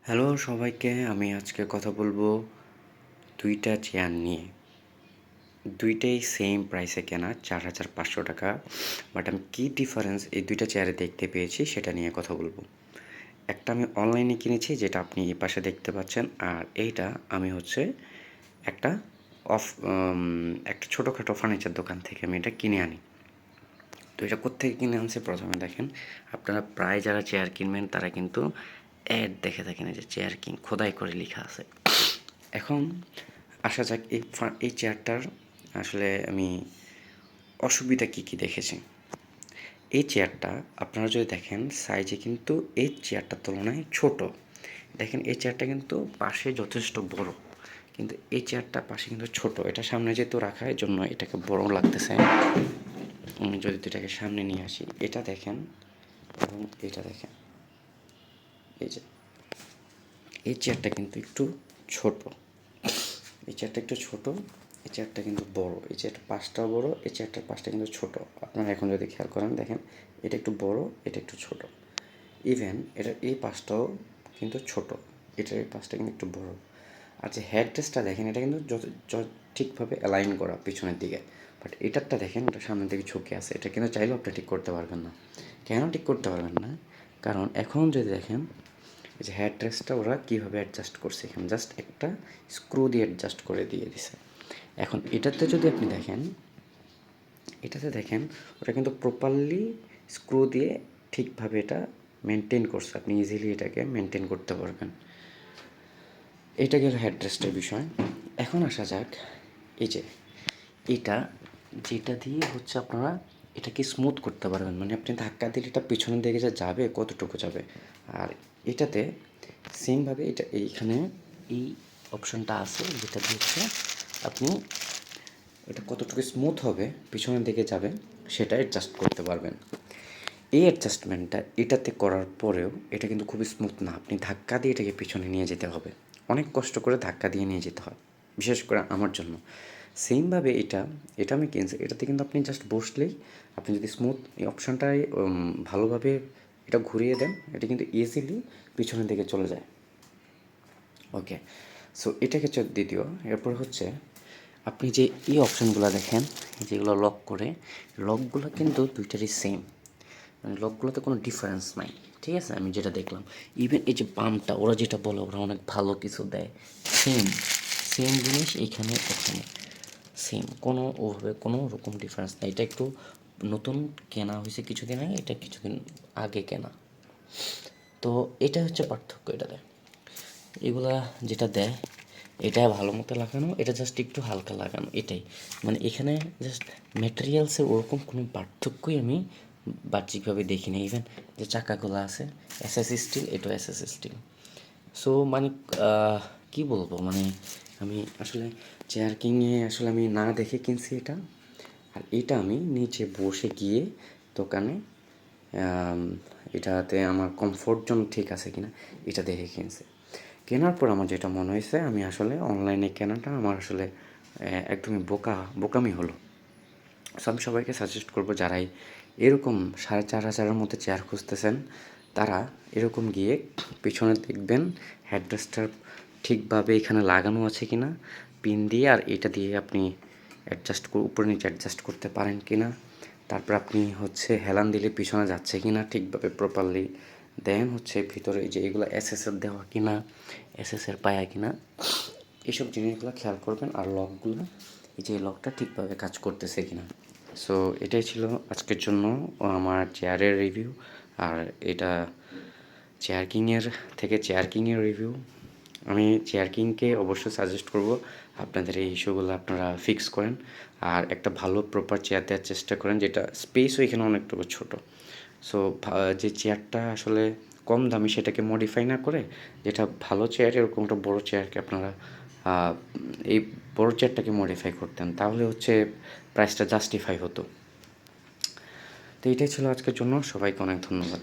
Hello সবাইকে, আমি আজকে কথা বলবো দুইটা চেয়ার নিয়ে। দুইটাই সেম প্রাইসে কেনা, 4,500 টাকা। বাট আমি কী ডিফারেন্স এই দুইটা চেয়ারে দেখতে পেয়েছি সেটা নিয়ে কথা বলবো। একটা আমি অনলাইনে কিনেছি, যেটা আপনি এই পাশে দেখতে পাচ্ছেন, আর এইটা আমি একটা অফ একটা ছোটোখাটো ফার্নিচার দোকান থেকে আমি এটা কিনে আনি। তো এটা কোত্থেকে কিনে আনছি প্রথমে দেখেন। আপনারা প্রায় যারা চেয়ার কিনবেন তারা কিন্তু অ্যাড দেখে থাকেন, যে চেয়ার কিং খোদাই করে লেখা আছে। এখন আসা যাক এই চেয়ারটার আসলে আমি অসুবিধা কী কী দেখেছি। এই চেয়ারটা আপনারা যদি দেখেন সাইজে কিন্তু এই চেয়ারটার তুলনায় ছোট। দেখেন এই চেয়ারটা কিন্তু পাশে যথেষ্ট বড়, কিন্তু এই চেয়ারটা পাশে কিন্তু ছোট। এটা সামনে যেহেতু রাখা, এর জন্য এটাকে বড় লাগতেছে। আমি যদি দুটাকে সামনে নিয়ে আসি, এটা দেখেন এবং এটা দেখেন, এই যে এই চেয়ারটা কিন্তু একটু ছোট, এই চেয়ারটা একটু ছোট, এই চেয়ারটা কিন্তু বড়। এই চেয়ারটার পাশটাও বড়, এই চেয়ারটার পাশটা কিন্তু ছোট। আপনারা এখন যদি খেয়াল করেন দেখেন, এটা একটু বড়, এটা একটু ছোট। ইভেন এটার এই পাশটাও কিন্তু ছোট, এটার এই পাশটা কিন্তু একটু বড়। আর যে হেড রেস্টটা দেখেন, এটা কিন্তু ঠিকভাবে অ্যালাইন করা পিছনের দিকে। বাট এটারটা দেখেন, এটা সামনের দিকে ঝুঁকে আছে। এটা কিন্তু চাইলেও আপনি ঠিক করতে পারবেন না। কেন ঠিক করতে পারবেন না? কারণ এখন যদি দেখেন, এই যে হেড রেস্টটা ওরা কীভাবে অ্যাডজাস্ট করছে, এখানে জাস্ট একটা স্ক্রু দিয়ে অ্যাডজাস্ট করে দিয়ে দিছে। এখন এটাতে যদি আপনি দেখেন, এটাতে দেখেন ওটা কিন্তু প্রপারলি স্ক্রু দিয়ে ঠিকভাবে এটা মেনটেন করছে। আপনি ইজিলি এটাকে মেনটেন করতে পারবেন। এটা গেল হেডরেস্টের বিষয়। এখন আসা যাক, এই যে এটা যেটা দিয়ে আপনারা এটাকে স্মুথ করতে পারবেন, মানে আপনি ধাক্কা দিলে এটা পিছনের দিকে যে যাবে কতটুকু যাবে। আর এটাতে সেমভাবে এটা এইখানে এই অপশনটা আছে, যেটা দিয়ে আপনি এটা কতটুকু স্মুথ হবে পিছনের দিকে যাবে সেটা অ্যাডজাস্ট করতে পারবেন। এই অ্যাডজাস্টমেন্টটা এটাতে করার পরেও এটা কিন্তু খুবই স্মুথ না। আপনি ধাক্কা দিয়ে এটাকে পিছনে নিয়ে যেতে হবে, অনেক কষ্ট করে ধাক্কা দিয়ে নিয়ে যেতে হয়, বিশেষ করে আমার জন্য। সেমভাবে এটা আমি কিনছি, এটাতে কিন্তু আপনি জাস্ট বসলেই, আপনি যদি স্মুথ এই অপশানটায় ভালোভাবে এটা ঘুরিয়ে দেন, এটা কিন্তু ইজিলি পিছনের দিকে চলে যায়। ওকে, সো এটা হচ্ছে দ্বিতীয়। এরপর আপনি যে এই অপশানগুলো দেখেন, যেগুলো লক করে, লকগুলো কিন্তু দুইটারই সেম, মানে লকগুলোতে কোনো ডিফারেন্স নাই। ঠিক আছে, আমি যেটা দেখলাম, ইভেন এই যে পাম্পটা ওরা যেটা বলে, ওরা অনেক ভালো কিছু দেয়, সেম সেম জিনিস এইখানে ওখানে সেম, কোনো রকম ডিফারেন্স নাই। এটা একটু নতুন কেনা হয়েছে কিছুদিন আগে, এটা কিছুদিন আগে কেনা। তো এটা হচ্ছে পার্থক্য এটাতে। এগুলা যেটা দেয় এটা ভালো মতো লাগানো, এটা জাস্ট একটু হালকা লাগানো, এটাই। মানে এখানে জাস্ট ম্যাটেরিয়ালসের ওরকম কোনো পার্থক্যই আমি বাহ্যিকভাবে দেখি না। ইভেন যে চাকাগুলো আছে এসএস স্টিল, এটাও এসএস স্টিল। সো মানে কী বলবো, মানে আমি আসলে চেয়ার কিংয়ে আসলে আমি না দেখে কিনছি এটা। আর এটা আমি নিচে বসে গিয়ে দোকানে এটাতে আমার কমফোর্ট জোন ঠিক আছে কিনা এটা দেখে কিনছি। কেনার পর আমার যেটা মনে হয়েছে, আমি আসলে অনলাইনে কেনাটা আমার আসলে একদমই বোকামি হলো। সো আমি সবাইকে সাজেস্ট করবো, যারাই এরকম 4,500-এর মধ্যে চেয়ার খুঁজতেছেন, তারা এরকম গিয়ে পিছনে দেখবেন হেডরেস্টটার ঠিকভাবে এখানে লাগানো আছে কিনা পিন দিয়ে, আর এটা দিয়ে আপনি উপরে নিচে অ্যাডজাস্ট করতে পারেন কিনা। তারপর আপনি হেলান দিলে পিছনে যাচ্ছে কিনা ঠিকভাবে প্রপারলি। দেন ভিতরে যে এগুলো এসএসের দেওয়া কিনা, এসএসের পায়া কিনা, এইসব জিনিসগুলো খেয়াল করবেন। আর লকগুলো, এই যে লকটা ঠিকভাবে কাজ করতেছে কিনা। সো এটাই ছিল আজকের জন্য আমার চেয়ারের রিভিউ। আর এটা চেয়ার কিংয়ের রিভিউ। আমি চেয়ার কিংকে অবশ্যই সাজেস্ট করব, আপনাদের এই ইস্যুগুলো আপনারা ফিক্স করেন। আর একটা ভালো প্রপার চেয়ার দেওয়ার চেষ্টা করেন, যেটা স্পেসও এখানে অনেকটুকু ছোটো। সো যে চেয়ারটা আসলে কম দামি সেটাকে মডিফাই না করে, যেটা ভালো চেয়ার এরকম একটা বড়ো চেয়ারকে আপনারা এই বড়ো চেয়ারটাকে মডিফাই করতেন, তাহলে প্রাইসটা জাস্টিফাই হতো। তো এটাই ছিল আজকের জন্য, সবাইকে অনেক ধন্যবাদ।